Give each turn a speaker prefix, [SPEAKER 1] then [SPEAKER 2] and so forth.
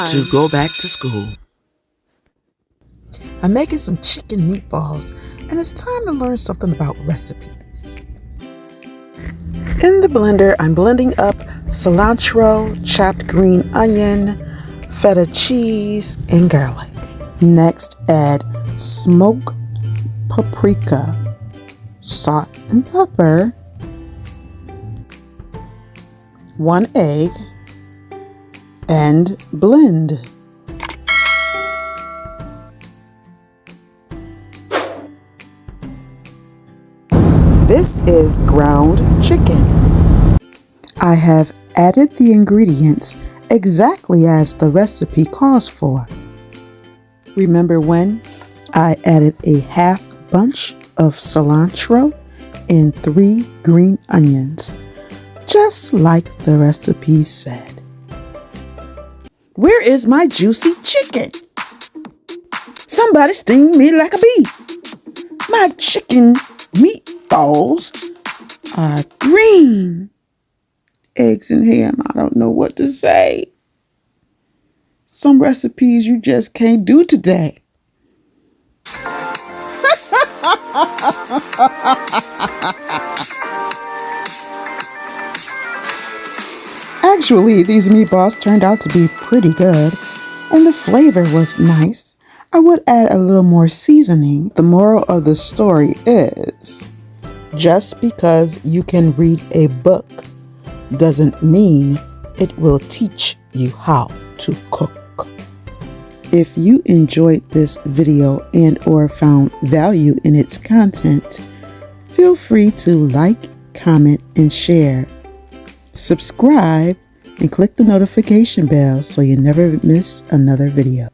[SPEAKER 1] to go back to school.
[SPEAKER 2] I'm making some chicken meatballs, and it's time to learn something about recipes. In the blender, I'm blending up cilantro, chopped green onion, feta cheese, and garlic. Next, add smoked paprika, salt and pepper, 1 egg, and blend. This is ground chicken. I have added the ingredients exactly as the recipe calls for. Remember when I added a half bunch of cilantro and 3 green onions, just like the recipe said. Where is my juicy chicken? Somebody sting me like a bee. My chicken meatballs are green. Eggs and ham, I don't know what to say. Some recipes you just can't do today. Actually, these meatballs turned out to be pretty good, and the flavor was nice. I would add a little more seasoning. The moral of the story is, just because you can read a book doesn't mean it will teach you how to cook. If you enjoyed this video and or found value in its content, feel free to like, comment, and share. Subscribe and click the notification bell so you never miss another video.